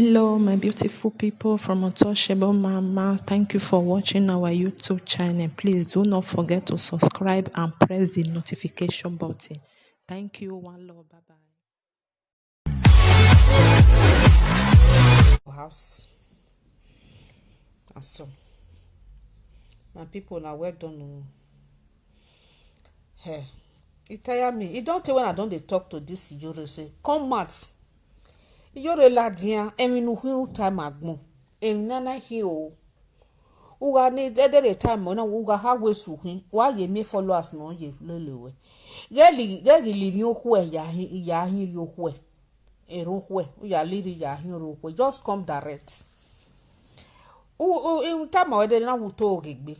Hello, my beautiful people from Untouchable Mama. Thank you for watching our YouTube channel. Please do not forget to subscribe and press the notification button. Thank you. One love. Bye bye. House. And so, my people are well done. Hey, it tire me. It don't tell when I don't dey talk to this Iyore say, come out. Iyore ladian, emi nu hu time agbon. Emi nana hi o. Uga ni dede time na uga ha we suhin. Wa ye me followers no ye lelewe. Geli li ohu e ya hin ri ohu e. Ero hu e. Ya liri ya hin ro ohu. Just come direct. In time we dey na wuto ogegbe.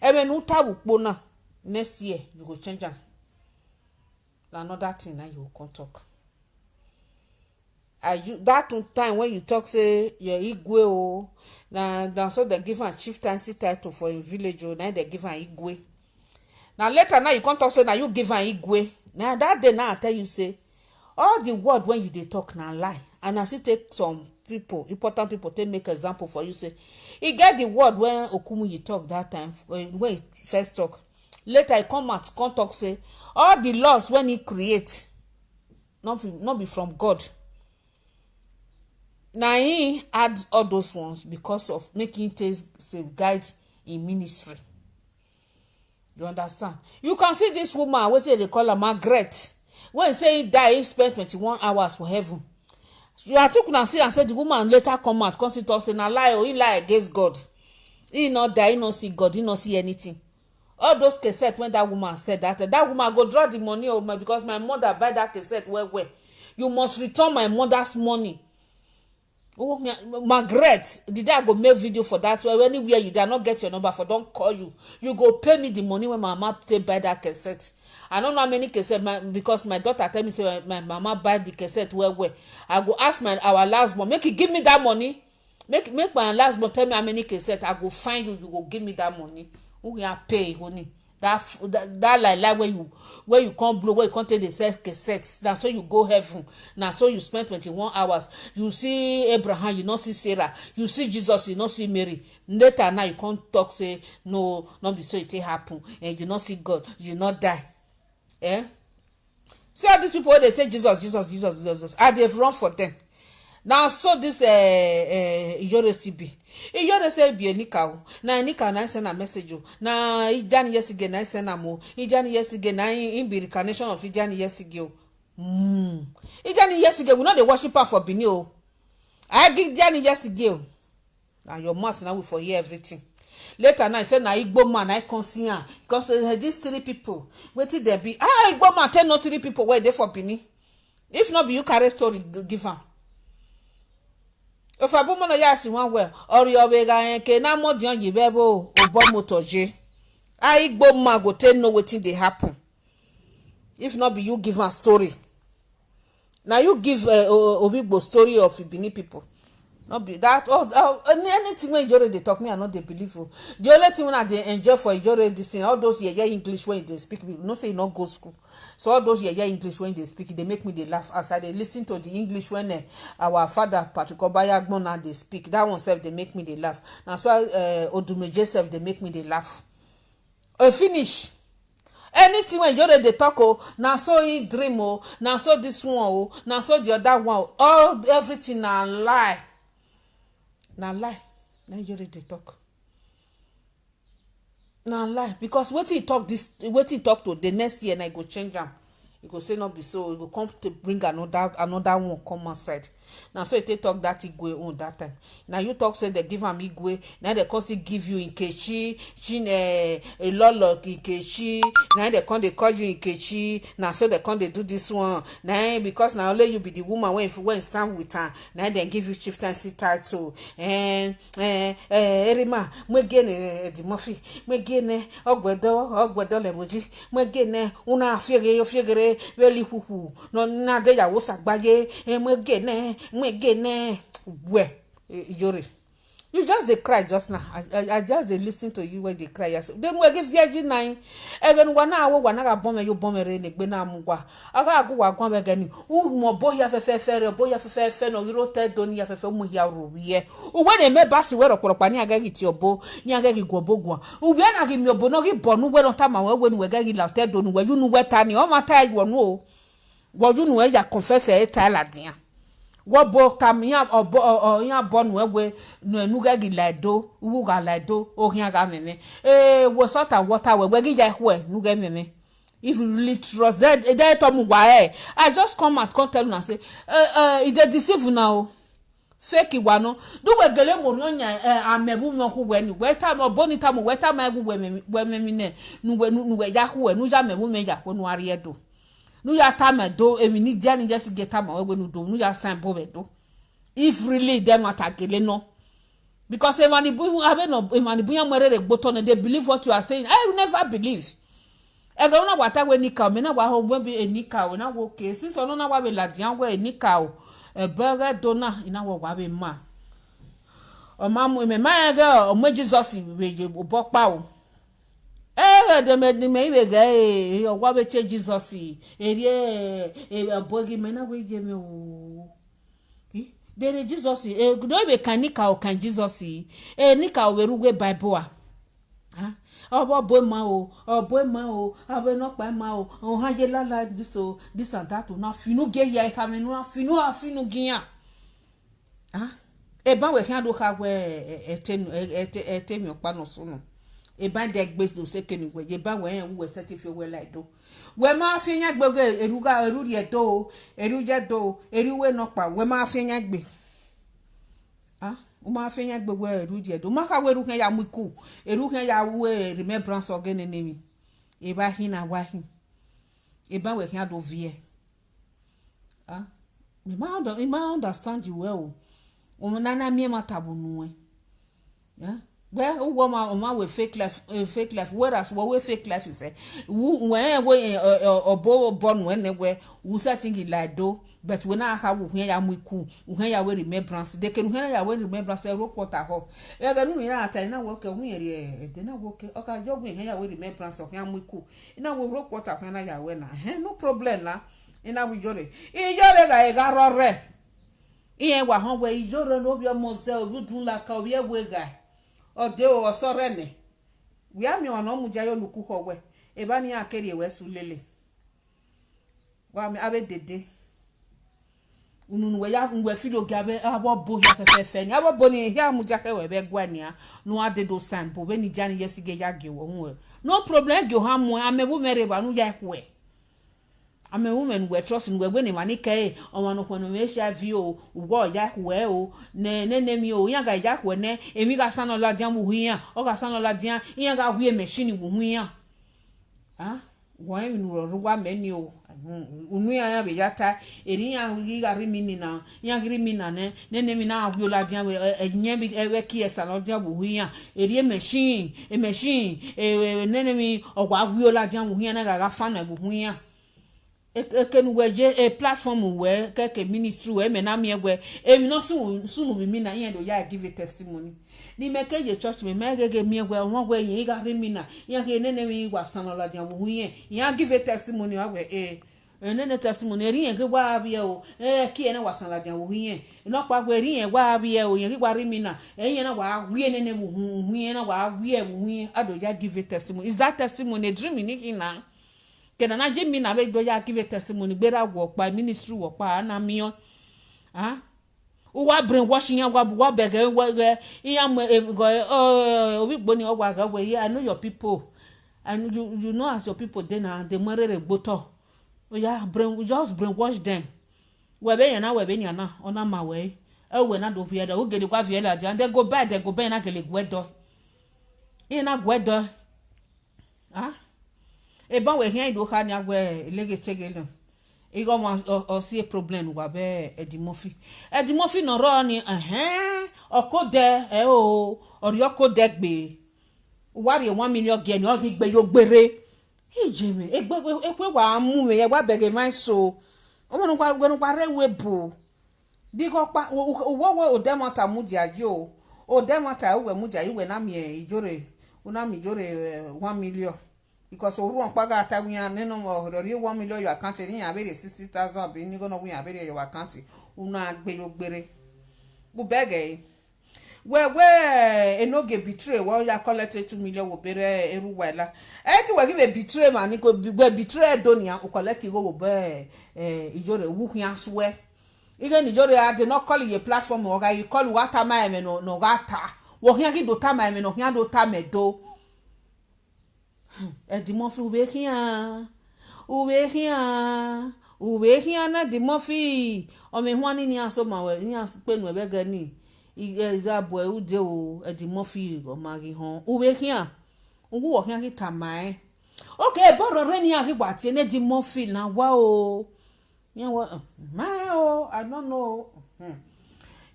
Emi nu ta wukpo na. Next year you go change am. Another thing now you come talk. That time when you talk say your igwe o na so they give am chieftaincy title for in village o na they give am igwe. Now later now you come talk say na you give am igwe. Now that day now I tell you say all the word when you dey talk na lie, and I still take some people, important people, take make example for you say e get the word when Okumuyi talk that time when he first talk. Later he come out come talk say all the laws when he create not be from God. Now he add all those ones because of making things safeguard in ministry. You understand? You can see this woman, what they call her Margaret. When he say he die, he spent 21 hours for heaven. You are talking and see and say the woman later come out, come see talk say na lie or he lie against God. He not die, he not see God, he not see anything. All those cassettes when that woman said that woman go draw the money of my because my mother buy that cassette well. You must return my mother's money. Oh, Margaret, the day I go make video for that? Well, anywhere you did not get your number for don't call you. You go pay me the money when my mama buy that cassette. I don't know how many cassette because my daughter tell me say my mama buy the cassette well. I go ask our last born, make he give me that money. Make my last born tell me how many cassette. I go find you. You go give me that money. Who can pay honey? That like when you come blow, when you come take the sell cassettes, now so you go heaven. Now so you spend 21 hours. You see Abraham, you not see Sarah. You see Jesus, you not see Mary. Later now you can't talk say no, not be so it happen. And you not see God, you not die. Eh? See all these people when they say Jesus. They've run for them. Now so this Iyore CB. Iyore say be Nika o. Na Nika na send a message o. Na Ijani Yesige na send am o. Ijani Yesige na in be reincarnation of Ijani Yesige o. Ijani Yesige we not dey worship her for Benin o. I give Ijani Yesige o. Na your mouth now we for hear everything. Later now I say na Igbo man I come see am because these three people wetin dey be. Igbo man tell no three people where dey for Benin. If not be you carry story give am. If I put money yes one well, or your way guy na more than you bebo obo motoje. Igbo man go tell no wetin dey happen. If not be you give a story. Now you give Obigbo story of Benin people. Not be that anything when Ijore they talk me I not they believe you. The only thing when I they enjoy for Ijore this thing, all those yeah English when they speak, no say not go school. So all those yeah English when they speak, they make me they laugh as I they listen to the English when our father Patrick Obayagbon now they speak. That one self they make me they laugh. Now so Odumeje self they make me they laugh. Finish. Anything when Ijore they talk now so he dream now so this one now so the other one all everything na lie. Na lie. Na Ijore dey talk. Na lie because wetin he talk wetin he talk to the next year na I go change am. You go say not be so. You go come to bring another one come outside. Now so you talk that Igwe on that time. Now you talk say they give am Igwe. Now they come give you Nkechi, a lolo Nkechi. Now they come they call you Nkechi. Now so they come they do this one. Now because now only you be the woman when stand with her. Now they give you chieftaincy title. Erima, mwegene the Murphy, mwegene ogwedo lemoji, mwegene una fiegere really huhu no na de yawo sagbaye mwegene we Ijore You just dey cry just now. I just dey listen to you when they cry. Yes. Dem we give virgin nine. Egen wana awo wana ga bombe yo bombe re ne gbe na mugwa. Aga agu wa gwan be gani. U mo bo ya fe bo ya fe no iro te do ni ya fe mu ya ro ye. U we ne me basi we roporopa ni aga gi ti obo ni aga gi gobo gwa. U we na gi mi obo no gi bonu we no ta ma we nu we ga gi la te do nu we yu nu we ta ni o ma ta igwo nu o. Gwo yu nu we ya confess e ta la dia. Wobo kamia obo ya bonu ewe no enuga gi laido uga laido ohia ga meme wo salt and water we gi ja hwe nuga meme. If you really trust that they to mu wa I just come tell you and say it dey deceive now fake wa no do we gele mo nya amebu no ku we ni we ta mo boni ta mo we ta ma egu we meme ne nu we ja hwe nu ja mebu me ja ko nu are do nu ya time do emi ni dia ni just get time we nu do nu ya sign bo be do if really them attackele no because if manibu have no if manibu ya mwere gboto no they believe what you are saying. I will never believe e go na wata we nika me na wa ho we be enika we na wo ke since ono na wa be ladian we enika o e bere do na ina wo wa be ma o ma mu me ma ga o mo Jesus we je bo pa o de me ibe ga o wa be che Jesus eri abogi me na we je me o dere Jesus no be kanika o kan Jesus nika o weruwe Bible ah obo boy ma o abe no pa ma o haje la this and that na finu ge ya ka me no finu gian ah e ba we kan do ka we ete mi opa no so no e ba de gbe do se keni we ba we certificate we like do we ma fi nya gbege eru ri edo eru je do eru we no pa we ma fi nya gbe ah o ma fi nya gbege eru ri edo ma ka we eru kan ya muku eru kan ya we remembrance again enemy e ba hin na wa hin e ba we kan do vie ah me ma understand you well o na mi ma tabunu e yeah. Well, who woman with fake life, whereas what we fake life is when we born when they were who setting like do, but when I have when ya muku, when ya we remembrance, they can when ya we remembrance a rock water ho. Ya ga nu ya ata na work when ye dey na work okay job when ya we remembrance of ya muku. Ina we rock water when ya we na. No problem na. Ina we jore. E jore ga rore. Iye wa hon we jore no bi mo se obi dun la ka obi e we ga. Ode o sorene we ami ona muja yo luku howe e ba ni akeri we sulele wa mi abe dede ununu we ya ngwe filo gabe abo bo ya fefe ni abo bo ni ya muja ke we be gwa ni a no ade do sample we ni jani yesige ya ge wo hu no problem ge ha mu amebu mere ba nu ya hwe ame women we trust we ni mani ke omo no kono we sha view wo ya hwe o ne mi o yan ga ya hwe ne emi ga san la dian mu huyan o ga san la dian yan ga hwe machine mu huyan ah wo emi no ro wa meni o unu ya be yata eri yan ga rimini na yan rimina ne mi na hwe la dian we enyen bi we ki esa la dian mu huyan eri machine ne mi o ga hwe la dian mu huyan na ga fan na mu huyan eken weje a platform we keke ministry we me na me egwe emi no sunu mi na yen do ya give a testimony ni me keje church me gege mi egwe won we yen ga ri mi na yen ke nene mi wa sanola jan wo yen yen give a testimony wa we nene testimony ri yen ke wa bi e o ki yen wa sanola jan wo yen no pa gwe ri yen wa bi e o yen ki wa ri mi na yen na wa wi nene wo yen na wa wi e wo yen ado ya give a testimony. Is that testimony dream ni kina kena na je mi na be do ya give testimony gbera wo pa ministry wo pa na mion ah o wa brainwash yan wa bege we yan go obi gbo ni o wa ga we I know your people and you know as your people dey na dey marere gboto o ya just brainwash them we be yan na we be yan na ona ma we e we na do fi da o gele kwa fi da and they go buy na gele gwedo ina gwedo ah e ba we hian do ka ni agwe lege tegele e go ma o see problem wa be edimofi no ro ni okode o ori okode gbe wari 1 million ge ni o gbe yo gbere ejeme egbe wa mu me ye wa bege man so o mo no kwa rewe bu di ko pa wo o demota mu di ajo o dem ata we muja iwe na mi ijore una mi jore 1 million because oru on paga ata wi an no mo ri 1 million your account ni ya be 60,000 abi ni go no wi ya be your account una agbe yo gbere bu bege we enoge betray we ya collect 2 million wo bere eru wela e ti we give betray man ko betray donia o collect go wo be ijore wu kun aswe igen ijore ade no call your platform o ga you call wata ma me no gata wo hian ki do ta ma me no hian do ta me do e di mo fi we hian na di mo fi o me hwan ni aso ma we ni aso pe nu e be gani izabwe ude o e di mo fi o ma gi hon we hian ngu wo hian ki ta mai okay boro re ni aki gba ti ne di mo fi na wa o yan wa my oh I don't know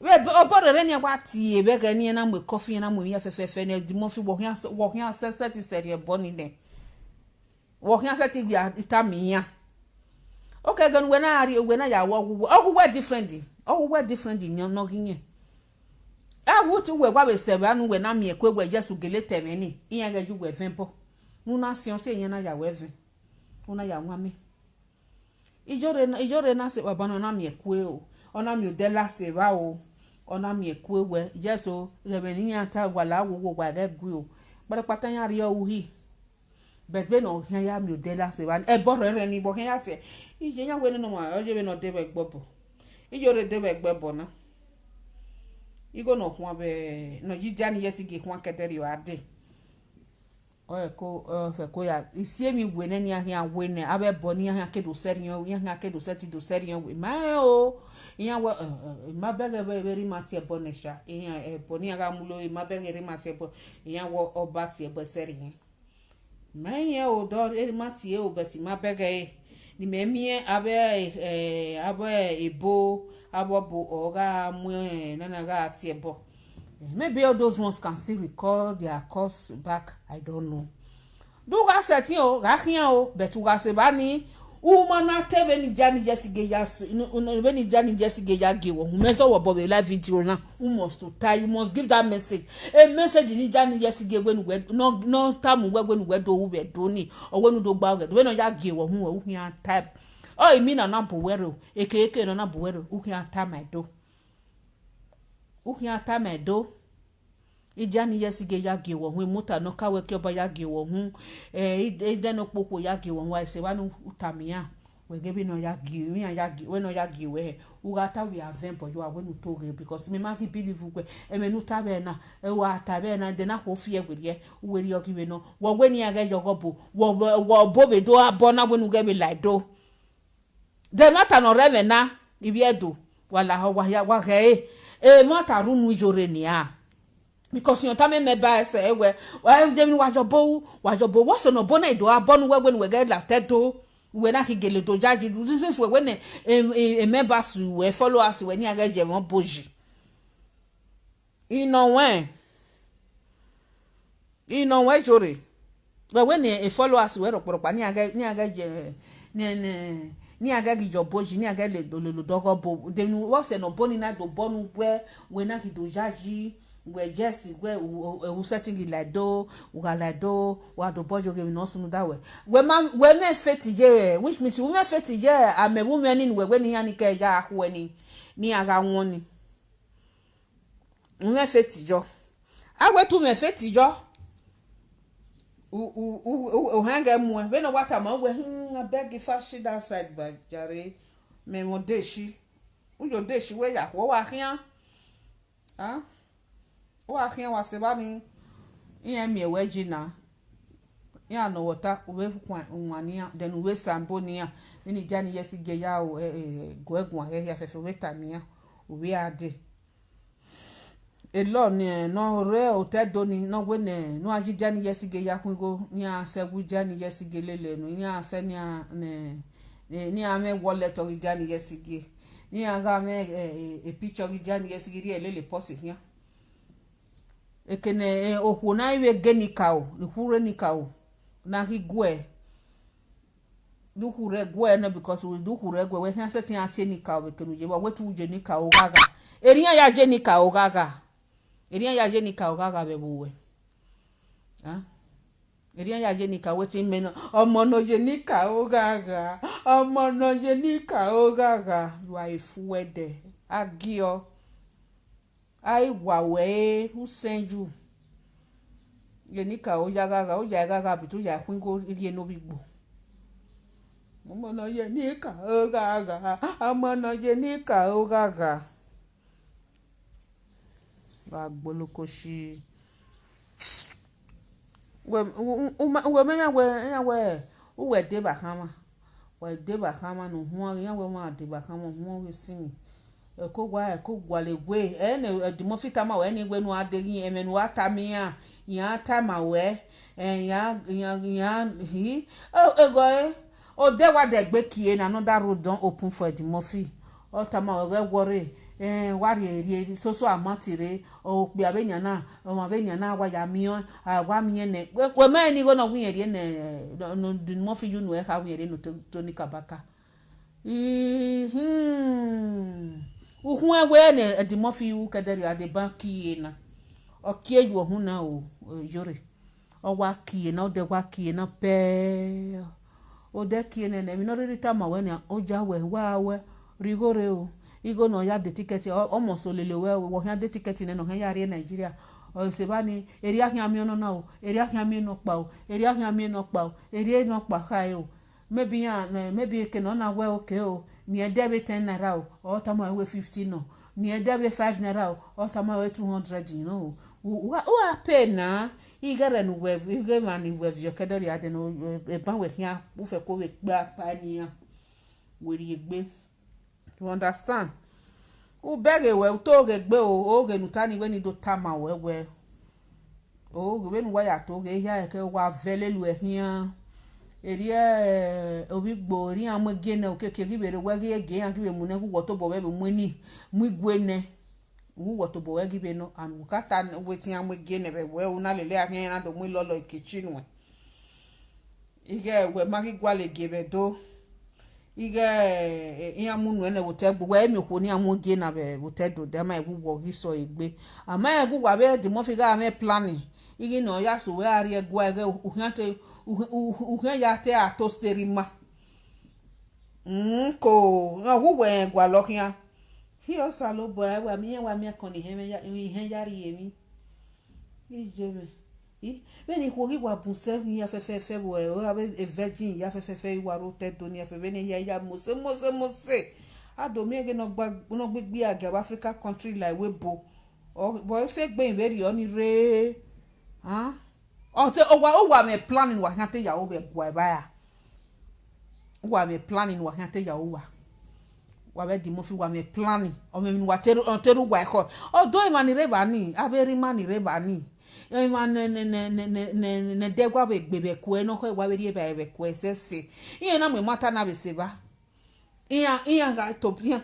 we boro re ni gba ti e be gani na mo coffee na mo ya fefefe ne di mo fi wo hian se ti seri boni ne wo hian se ti gba ita mi ya okay gan we na ya wo different yan no ginye wutu we gwa be sebe anu we na mi ekwe we jesu gele teme ni iyan ga ju we vempo nu na sion se yan na ya we ven una ya nwa mi ijore na se baba no na mi ekwe o ona mi de la se ba o ona mi ekwe we jesu rebe ni yan ta wala wo gwa ga gwe o bare patan ya ri o wi be no yan ya mi de la se ba e bo re ni bo yan ya se ije yan we no ma o je be no de be gbobo ijore de be gbobo na igo no kwa be no jijani yesige kwa kederi wade o ko fe ko ya isie mi we ne ni ahia we ne abe boni ahia kedo serion ahia kedo seti do serion we ma o iya we ma bege be very mati e bonesha iya e boni aga mulo ma bege re mati e bo iya wo oba ti e bo serion ma iya o do e mati e o beti ma bege ni me mie abe ebo abobo oga mwe nana ga tiebo maybe all those ones can still recall their course back I don't know do ga setting o ga khian o betu ga se ba ni umana tv ni jani jesige ya no ni jani jesige ya ge wo meso wo bobe live video na you must to tie you must give that message a message ni jani jesige gwenu we no tamu we gwenu we do we do ni o wenu do gba we no ya ge wo hu wo hian type oh imi na buwero eke no na buwero uhian ta medo ijani yesige ya ge wo hu muta no kawe ke oba ya ge wo hu ide no popo ya ge wo wa se wa no utamia we ge bi no ya ge we no ya ge we ugata we avem bo you are when to ge because me ma ki believe we e me no ta be na e wa ta be na de na ko fie we ye we ri ogi we no wo we ni aga jogobo wo bo be do abona we no ge be like do de mata no revena ibiedo wala ho wa ge mata runu ijore ni a because you tame me ba se we dem ni wajobo what's no bona do abonu we get la teto we na higele to jaji this is we when a members we followers we ni aga je won boji ino we jore we when a followers we roporopa ni aga je ni aga gijo boji ni aga le dogo bo dem what's no boni na do bonu we na kido jaji we just we setting it like do wa do bojo ge no sunu that way we me feti je which means we me feti je am a woman in we ni ani ke ja ahwe ni aga won ni me feti jo agwe tu me feti jo u hanga mu we no wata ma we beg fashi that side ba jare me mo deshi u yo deshi we ya wo wa hian wa hian wa se ba ni iyan mi eweji na ya no wota we kwa nwani ya then we sambo ni ya ni jani yesige ya o goegun ya fefe weta ni ya we ade elo ni no re o te do ni no we ne no ajija ni yesige ya kwingo ni asegu jani yesige lele no ni ase ni ame wallet o jani yesige ni aga me a picture jani yesige ri lele post ya ekene ohu na iwe genikao hure nikao na higwe du hure gwe na because we du hure gwe we han setting atie nikao we kenu je we tu je nikao gaga eriya ya je nikao gaga Erian ya jenika ogaga bebuwe. Ah. Erian ya jenika wetin men omo no jenika ogaga. Omo no jenika ogaga. You are a fool there. Agio. I wawe who send you? Jenika ogaga bitu ya kwingo iri no bigbo. Omo no jenika ogaga. Omo no jenika ogaga. Agbolokoshi we me we de bakama we de bakama no ho yan we ma de bakama ho we sin e ko gwa le gwe e na di mo fita ma we ni gwe no ade yin e me no atami a yan atama we yan hi e go o de wa de gbe kie na another road don open for the Murphy o tama we worry wari eri so amatire o pe abenya na o ma benya na wa ya mi wa mi ne we me ni go no wi eri ne no the Murphy you know how we eri no Tony Kabaka uhun ewe ne the Murphy you kadari ade banki na o kie you ohun na o yore o wa kie na o de wa kie na pe o de kie ne mi no rita ma we ne o ja we wa we rigore o igo no ya de ticket almost olele we ya de ticket ne no ya ri Nigeria o se ba ni eri ahia mi no na o eri ahia mi no pa o eri ahia mi no pa o eri no pa kai o maybe ke no na we okay o ni e debe 10 naira o tama we 50 no ni e debe 5 naira o tama we 200 you know o pay na igere no we igere man we vio kedori ade no e ban we hia u fe ko we gba pa ni ya we ri egbe. You understand? Ubege we toge gbe o ge nutani we ni do tama we o ge nu wa ya to ge ya ke wa velelu ehia eri obigbo ri amwe gene o keke gi bere we ge an gi be mu ne ku woto bo we mu ni mu igwe ne wu woto bo we gi be no an ukata wetin amwe gene be we una lele ahia na do mu lolo ikichinwe ige we magi gwale gebe do ige iya munu ene wote gbogbo emi ko ni àwọn ge na be wote do de ma egwo gi so egbe ama egwo wa be the Murphy ga me planning igi no ya so we ari egwa ege uhyan ya te ato serima ko no wo egwa lo kian hi o sa lo bo wa mi kon ni hen ya ri emi ijebe beni ko ri wa bun se ni afefe bo o abe virgin ya afefe wa ro te do ni afefe ni ya mose adomi ege no gbegbe aga Africa country like we bo o bo se gbe very oni re o wa me planning wa kan te ya o be gwa ba ya wa me planning wa kan te ya o wa be di mo fi wa me planning o me wa teru wa ko o do ma ni re ba ni aberi ma ni re ba ni ne degwa be gbebe ku no ho wa be be ku sese iye na me mata na be seba iya ga to bien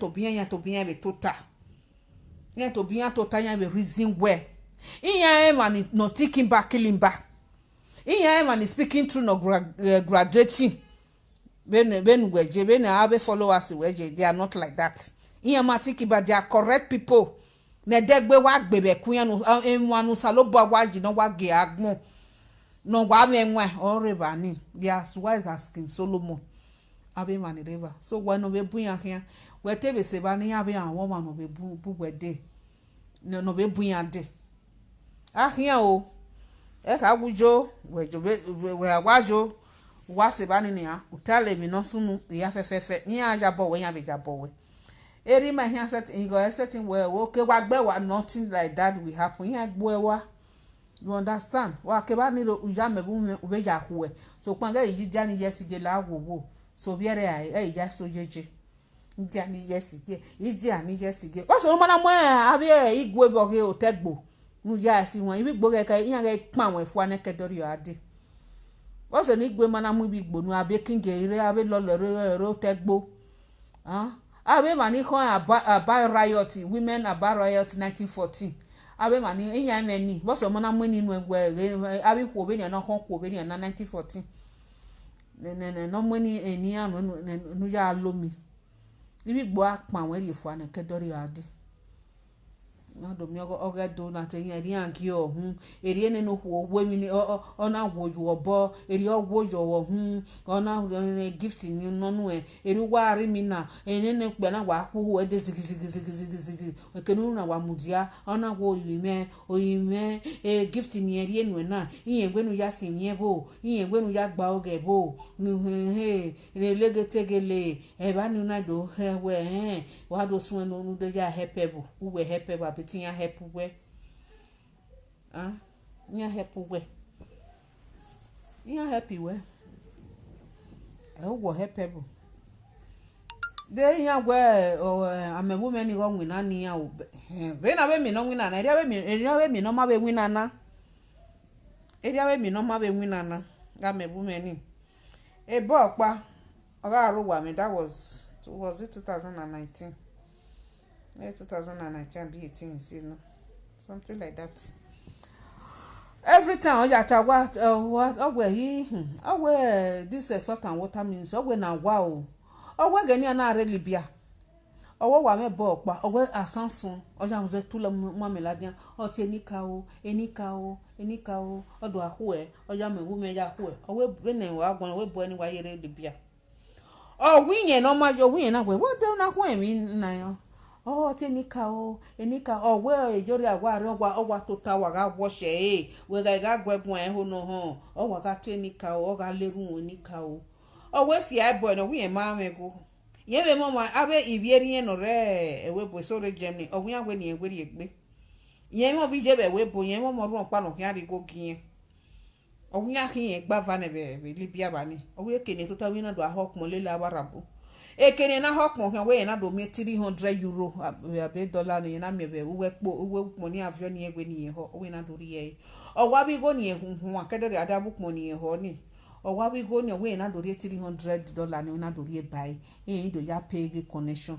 be tota iya to bien tota ya be reason where iya e man no taking back killing back iya e man speaking through no graduating ben gweje ben abe followers weje they are not like that iya matiki but they are correct people ne degbe wa gbebe ku yan enwanu salobo wa ji no wa ge agbon no wa menwa o river ni they are wise as King Solomon abe mani river so when no be buyan hian we te be se ba ni abe awon ma no be bu wede no be buyan de ahian o e ka wujo we awajo wa se ba ni ya utale mi no sunu ya fefefe ni aja bo we yan be ja bo we eri ma hian setting well okay wa gbe wa nothing like that will happen hian gbo e wa you understand wa ke ba ni lo uja mebu ube ja ku e so panga yi ja ni yesige la wo so biere ai ja so jeje nja ni yesige ija ni yesige o so mo na mo abi igwe bo ke o tegbo nu ja si won ibi gbo ke hian ke pa won fu aneke dori ade o so ni igwe mana mu ibi gbo nu abi kinge ire abi lo ro tegbo abe mani ko about riot women about riot 1914 abe mani iya meni bo so mo na mu ni nu egwe abi ko be ni na ko ko be ni na 1914 no mo ni eni anu nu ya lomi ibi gbo apa won ri fu an ke dori ade na do mi oga do na te yen ri angi ohun eri ene no wo mi ona wo ju obo eri owo yo ohun ona gift ni no nu eri wa ri mi na ene ne pe na wa ku e de zigi ekenu na wa mudia ona wo oyi me gift ni eri enu na iyen gbenu ya si mi ebo iyen gbenu ya gba oge bo nu le legetegele e ba nu na do he we wa do sun no de ya helpable we helpable abeti ya help we ya help we ya happy we e wo helpable de ya we amewu me ni go wina ni ya o be na be mi no wina na eri be mi no ma be wina na eri be mi no ma be wina na ga mewu me ni e bo pa oga aruwa mi that was it 2019 2019 be 18 see no something like that every time oya ta what ogwe this salt and water means ogwe na wa o ogwe gani na are Libya owo wa me bo pa ogwe asansun oja mo se tula mo me ladian o ti enika o odo ahu e oja me wu me ya hu e ogwe bene wa gon we bo ni wa yere Libya o winye no ma jo winye na we what do na hu mi na yo ti enika we ejori agwa re ogwa tota wa ga woshe we ga gwebun e ho no ho o wa ga tenika o ga leru onika o we si ai boy no winye ma me go ye be mo ma abe ibieri yen no re e we bo so re Germany o wi agwe ni egweri egbe ye mo bi je be we bo ye mo ru pa no hian ri go gin o wi akin e gba va ne be Libya ba ni o we kene tota wi na do ahok mo le la warabu ekene na hokmo hwan we na do me 300 euro abe dollar ni na me be we po ni avion ni egwe ni ho we na do ri e o wa bi go ni ehun akedere ada book money ho ni o wa bi go ni we na do ri $300 ni na do ri e buy e do ya pay connection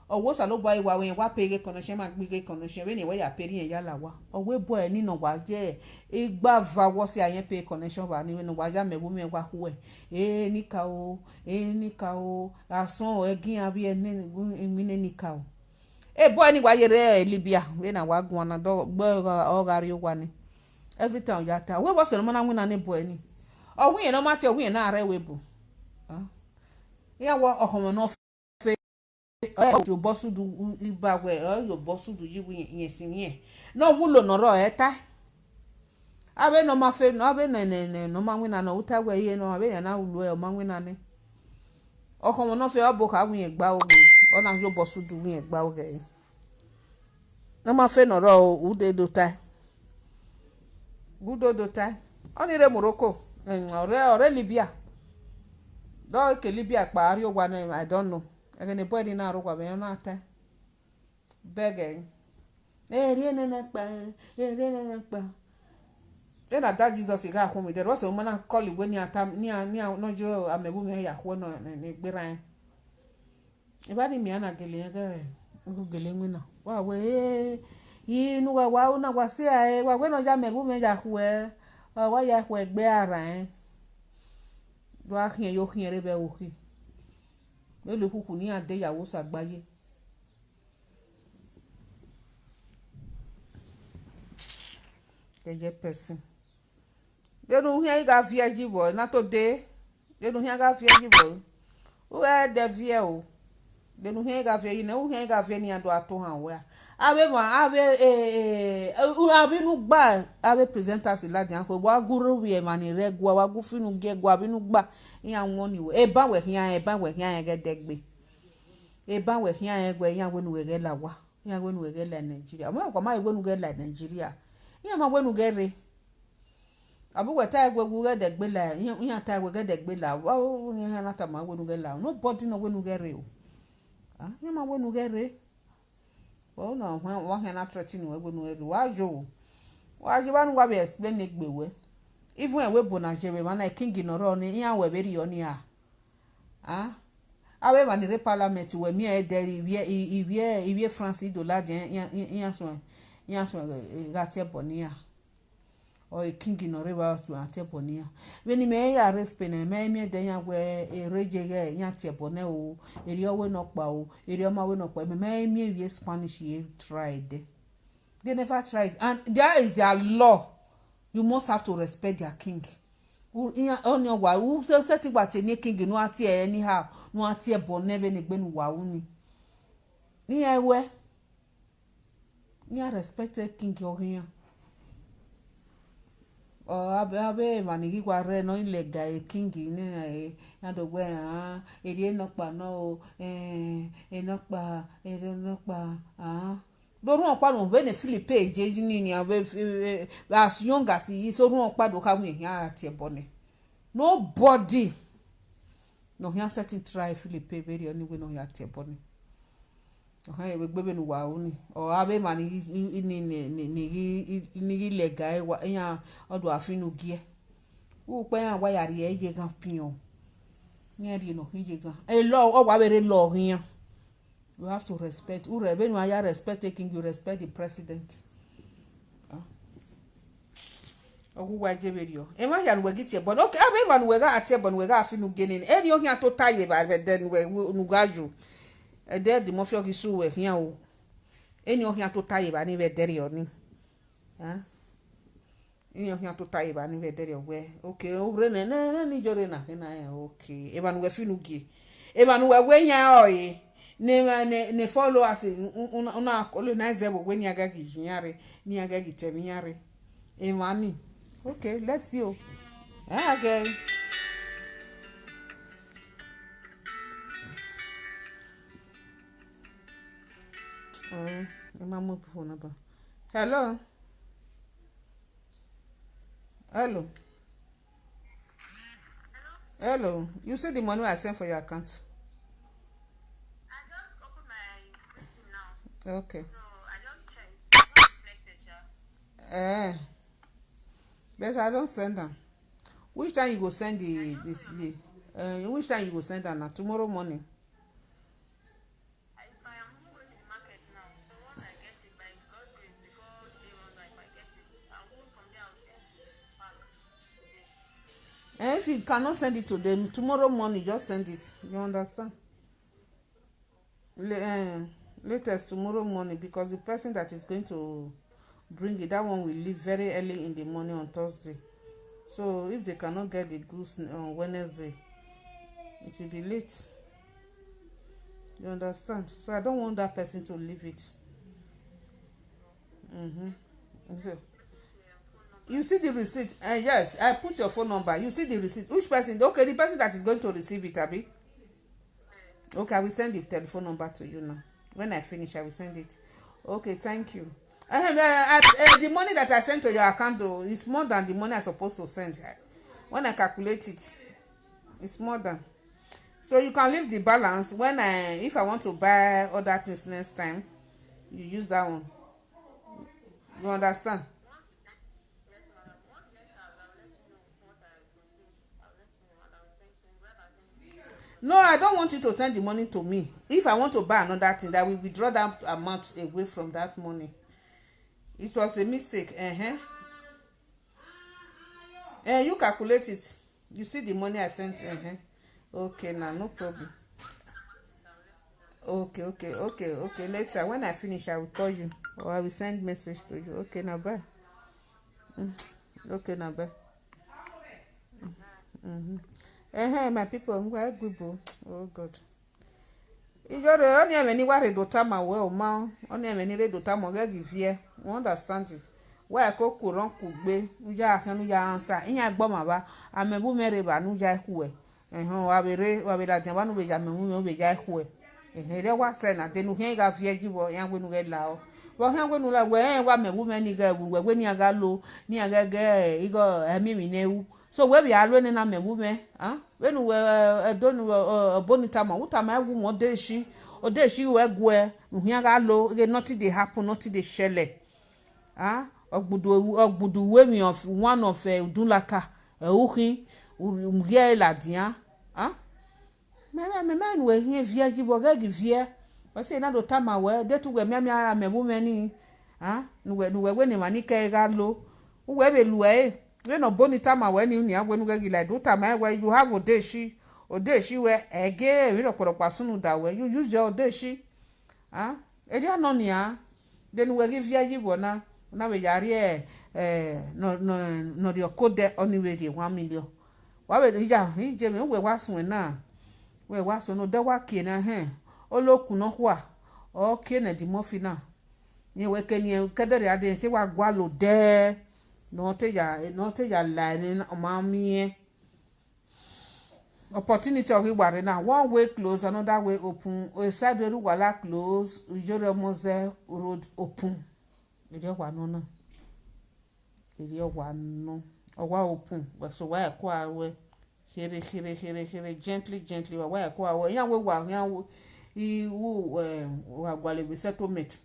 o wo sa lo buy wa we wa pay connection ma gbe connection we ni we ya pay ri ya la wa o we boy ni no wa je igba va wo si ayen pay connection ba ni we no wa ja me bu me wa hu e nika o ason egin abi emi ne nika o e boy ni wa yere Libya we na wa gun na do gbo o ga ri o wa ni every time ya ta we bo se no na win na ni boy ni o win no ma ti o win na are we bu ya wa ohomo no yo bosu du iba we yo bosu du yi yen sin yen no wulo no ro eta abe no ma fe no abe ne no ma wina no uta we ye no abe ya na wulu e ma wina ni okomo no fe obo ka win egba oge ona yo bosu du win egba oge no ma fe no ro ude do ta gudo do ta oni re Morocco ore Libya do ke Libya pa ari ogwa no I don't know again boy ni na ro kwa be na ata bege eri na pa then that Jesus ga home there was a woman call when you atam ni no jo amebu me ya ho no ne gberan e ba ni mi ana gele ga ngo gele nwina wa we yi nu wa na wa si ai wa we no ja mebu me ya ho e wa ya ho egbe ara do a kin yo kin re be wo ki mélòó kúkú ní àdéyàwó ṣàgbáyé kẹjẹ person denu hian ga vie jibo na to de denu hian ga vie jibo o e de vie o denu hian ga vie na o hian ga vie ni ado ato han we abe nu gba abe presenters la dian ko wa guru wi e mani regwa wa gu finu ge gwa binu gba yan won ni we e ba we hian ge degbe e ba we hian egbe yan wonu we ge la wa yan wonu we ge la Nigeria mo ko ma wonu ge la Nigeria yan ma wonu ge re abu we ta egbe gu ge degbe la yan ta egbe ge degbe la wa ni yan na ta ma wonu ge la nobody no wonu ge re o yan ma wonu ge re o no wa hian na threatening we wonu ge wa jo ba nu wa be explain egbe we even when we bo na jebe man na king no ro ni yan we be ri oni awe man re parliament we mi e deri iwie France dollar den yan so ga te bonia o king no re ba to ate bonia we ni me ya respect na me den yan we ereje ge yan te bonia o eri owe no pa o eri o ma we no pa me wie Spanish ye tried They never tried. And there is their law. You must have to respect their king. On your wife, who said what a king, no at anyhow, no at your bonnet, and Ben Wawuni. Near where? Near respected king or here. Or abe manigi kware no ilega e king ni na do gbe eri enokpa no enokpa do run opa no be ne Philippe je ni as young as he is so run opa do ka mu ehia ati ebone nobody no here certain try Philippe very anyway no here ati ebone okay we gbebe nu wa oni o abe manigi ni lega e wa yan odo afinu gie wo pe yan wa yari e je gan pion ni eri no je gan e law o wa bere law here. You have to respect. When you are respect taking, you respect the president. Ogu wa je video. E ma yan we giti but okay, abe van we ga ate bon we ga afinu genin. E yo yan to taye ba den we nu gaju. E de the mafia gisu we yan o. E yo yan to taye ba ni we dere oni. Ha? E yo yan to taye ba ni we dere we. Okay, o bre na ni jore na okay. E van we finu gi. E van we yan oyi. Ne follow us una colonize bo when yaga ginyare ni yaga giteminyare emani okay let's see okay mama phone number hello you see the money I sent for your account. Okay. So I don't check. Not reflected, but I don't send them. Which time you go send the which time you go send them now? Tomorrow morning. If I am going to the market now, so once I get it by God's grace, because they run like if I get it, I'll go from there. I'll send it back. And if you cannot send it to them tomorrow morning, just send it. You understand? Latest tomorrow morning, because the person that is going to bring it, that one will leave very early in the morning on Thursday. So if they cannot get the goods on Wednesday, it will be late. You understand? So I don't want that person to leave it. So, you see the receipt? Yes, I put your phone number. You see the receipt. Which person? Okay, the person that is going to receive it, Abi. Okay, I will send the telephone number to you now. When I finish, I will send it. Okay, thank you. The money that I sent to your account though is more than the money I'm supposed to send. When I calculate it, it's more than. So you can leave the balance. If I want to buy other things next time, you use that one. You understand? No, I don't want you to send the money to me. If I want to buy another thing, that will withdraw that amount away from that money. It was a mistake. You calculate it. You see the money I sent. Okay, now no problem. Okay. Later, when I finish, I will call you or I will send message to you. Okay, now bye. Okay, now bye. My people, where good boy. Oh God. Ijore oni eme ni ware dota ma we o ma oni eme ni re dota mo ge give you understand it. Why ko kuran ku gbe uja akenu ya answer iyan gbo ma ba amebu mere ba nu ja ku e wa bere da jan ba nu be ja memu me be ja ku e re wa se na tenu hin ga vie jibo yan gbe nu ge la o bo yan gbe nu la we wa mebu me ni ga we ni aga lo ni aga ge igo emi mi newu so we be alwe ni na mebu me when we don't bonita ma uta ma egu mo deshi odeshi we gwe uhia ga lo ge nothing dey happen nothing dey shele ogbudu we mi of one of Udulaka uhin umrie ladian me we hin vie jibo ge vie o se na do tama we de tu we mi amebu me ni nu we ni mani ke ga lo we be lu we no bonita ma we ni agwenu ge like do tama we you have odeshi we ege we ro poro pasunu da we you use your odeshi eri ano ni then we give you bona na we yari no the code anyway the 1 million wa we ja je me we wasun na we wasun no de wa ke na oloku no kwa o ke na di mofi na ni we ke ni kedere ade ti wa gwa lo de no te ya la ni ma mi opportunity of iware now one way close another way open o side way wala close ujore moze road open ere wa no na ere wa no owa open so wa ko awe here gently wa ko awe yan we wa yan I wa gwale be settlement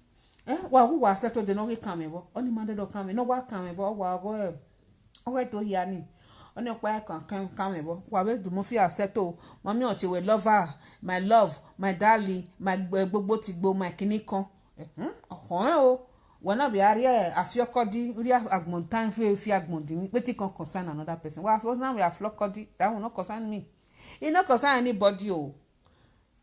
wa settle de no we come bo oni man de do come no wa come bo wa go o to here ni oni pa kan ebo wa be du mo fi aseto mami o ti we lover my love my darling my gbogbo ti gbo my kini kan o wona be ari afiokodi uri agmontan fi agmondi mi pe ti kan concern another person wa for now we afiokodi that will not concern me it not concern anybody o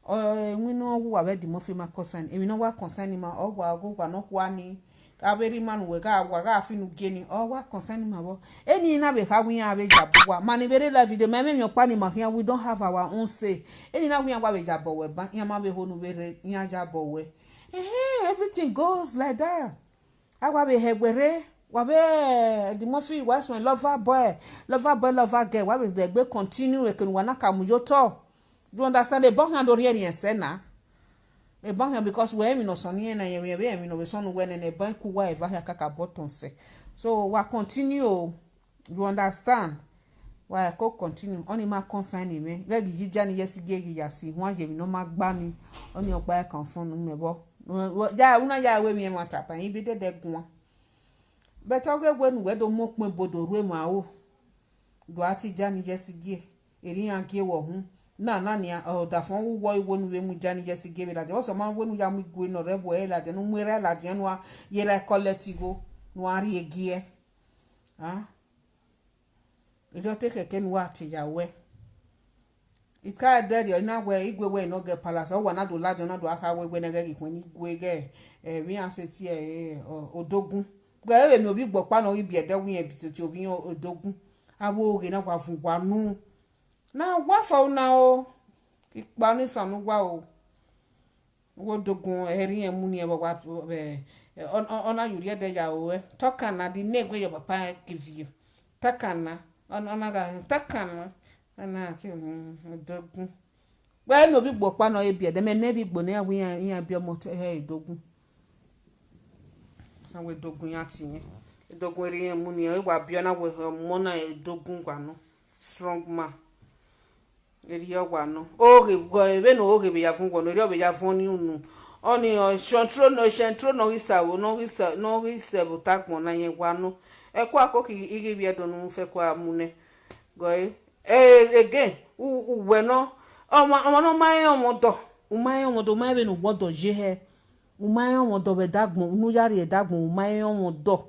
we no wa be du mo fi ma concern e we no wa concern ma o wa go wa no kwa ni aberi man we ga afinu geni o wa concern ma bo eni na be ka wi abe jabo man bere la video me me pa ni ma here we don't have our own say eni na wi an wa be jabo we ba yan ma be honu bere yan jabo we everything goes like that awa be hegbere wa be the mofi was when lover boy lover girl wa be the gbe continue e kan wa na kamujo to you understand the bon hand ori yen se na e ban because we mi no soni na ye mi no we sonu we na ban ku wa eva ya kaka button se so we continue you understand why ko continue oni ma concern me gegi jija ni yesi gegi ya si won je mi no ma gba ni oni opa e kan sonu me bo ja una ya we mi ma tapa yin bi de gun but oge we nu we do mo pin bodo ru ma o do ati ja ni yesi ge eri an ge wo hun na ni da fon wo iwo nu we mu jani jesi gebe la de o so ma wo nu ya mu igwe no rebo e la de nu mu re la de nu a ye la collectivo nu ari egie ido te keke nu ati ya we ika de ri na we igwe we no ge palace o wa na do la de na do aka we na ge ikun ni igwe ge wi an se ti odogun gbe e mi obi gbo pa no ibi ede wi en bi ti obi odogun awo oge na kwa fun wa nu na wa fa na o ipa ni sanu wa o wo dogun eri en mu ni e wa be ona yuri ede ya o tokana di negwe your papa give you takana ona ga takana na ti dogun gbe no bi gbo pa na e bi ede me ne bi gbo na wi yan bi omo dogun awe dogun ya ti yen dogun eri en mu ni e wa bi ona we mo na dogun gwa no strong man eri ogwa no oge go ebe no oge be ya fun go no eri obe ya fun ni unu oni shentro no isawo no isa butakmo na yen gwa no e kwa akoki igi bi edo no fe kwa mune go again we no omo no mai omodo mai be no gbodo je he mai omodo be dagmo nu yari e dagmo mai omodo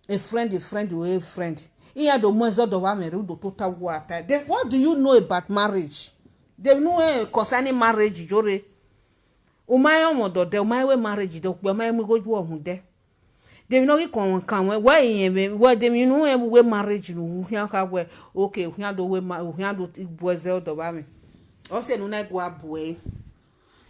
a friend iya do mwezo do wa meru do total water. Then what do you know about marriage? They know concerning marriage jore. Umaya omodo de umaya marriage do gbe umaya mi goju ohun de. They know we kan why yen we dem you know we marriage no hia ka we okay hia do bweze do ba mi. O se no na gwa boe.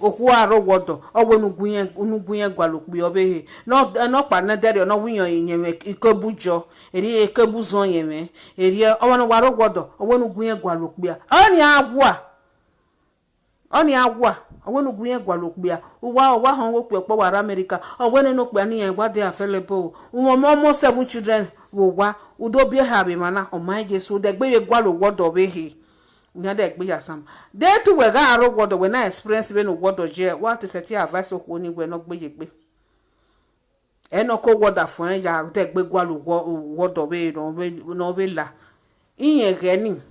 Oku aro wodo owo nugun yen gwa lo pe obe no pa na dere no wiyan yen ikebujo eri ekebuzon yen me eri owo no waro wodo owo nugun yen gwa lo pe oni agwa owo nugun yen gwa lo pe wa han wo pe po wa America owo no pe ni yen gwa dey available almost 7 children wo wa udo bi ha be mana o ma je so de gbe gwa lo wodo be he nya de gbe ya sam de tu we ga aro wodo we na experience be no wodo je what is it advice o ko ni we no gbe je gbe e no ko woda fun ya de gbe gwa lo wodo be no be la iyen ge ni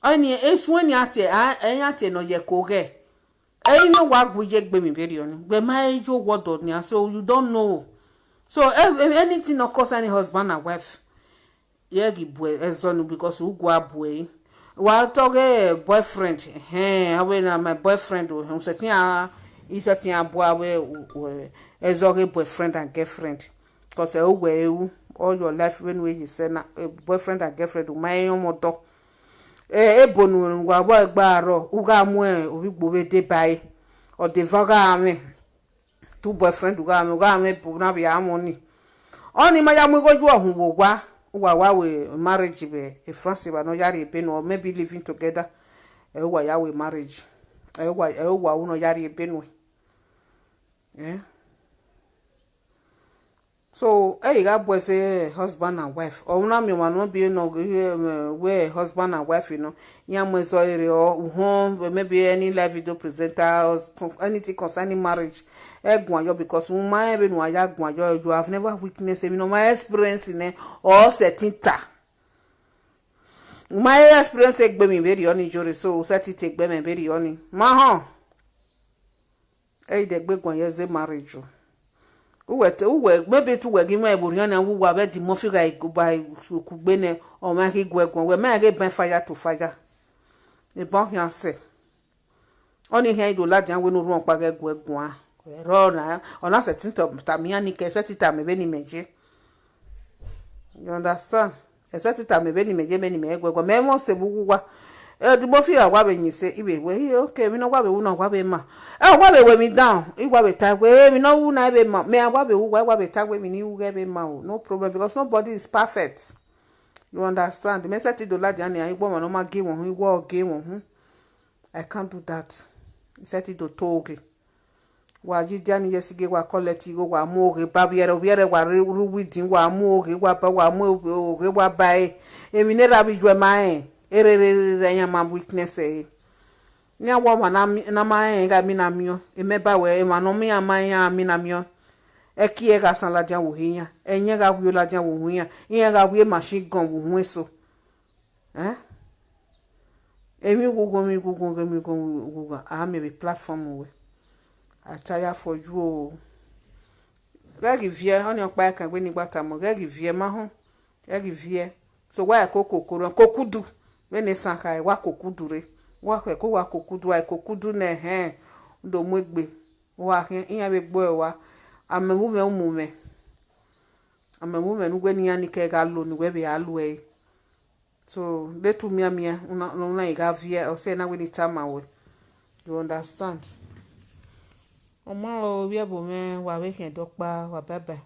ani esu ni ate no ye ko ge e no wa gbu je gbe mi be ri oni gbe ma jo wodo ni so you don't know so anything no cause any husband and wife yegi boy ezonu because ugwa boy wa toge boyfriend awe na my boyfriend o him setin Is a thing about where as a boyfriend and girlfriend. Because I will all your life when we say boyfriend and girlfriend, my own motor. Ebonu ngwa boy gbaro uga mu obigbo we dey by or the vaga me two boyfriend uga me bu na bia money oni ma ya mu goju ohun wogwa wa we marriage be e France ba no yari be no maybe living together wa ya we marriage wa uno yari be no eh. So, hey, that boy say husband and wife. Or una me wan be no where husband and wife, you know. Yam sorry or home maybe any live video presenter or anything concerning marriage. Because my you have never witnessed my experience in or certain ta. My experience take me very on jury, so set it take me very on. Maha. Hey, the big one years marriage. Uwe maybe to work in my burian and who were the moffiga by Kubene or Maggie Gwegwan, where may get by fire to fire. The bonk say. Only here do large and win wrong by Gwegwan. Rona, or not a tint of Tamiani, set it time, any major. You understand? A set it time, any major, many may go. Memo say, the Moffy are wabbing you say, okay, we know what we will not wabbe ma. Oh, wabbe with me down. If wabbe tag where we know who never ma. May I wabbe tag with me, you gave him no problem because nobody is perfect. You understand? The message to the lad and I woman no more game on who walk game on. I can't do that. He said it to talk. Wa jidiani yesige wa collect go wa mo re babiere wa ruwidin wa mo re wa ba wa mo re wa bai. Emi ne rabi jwe ma erere ma weakness e ni awo ma na ma ga mi na mio e meba we e ma no mi ama ya mi na mio e ki e ga san la dia wo hiya enye ga wi la dia wo hiya yen ga wi machine gun wo hu eso emi gugu a me be platform we ataya for you o gagi vie oni opa kan gbe ni gbata mo gagi vie ma ho gagi vie so wa kokudu when sanka wa kokudure wa ko wa kokudu ai kokudu ne ndo mwegbe wa hin be gbo wa amewu me umume nu gbe ni ani ke ga lo ni we be alu e so letu mia una ga vie o say na we ni tama we you understand o ma o bi abo me wa we ken dokpa wa bye bye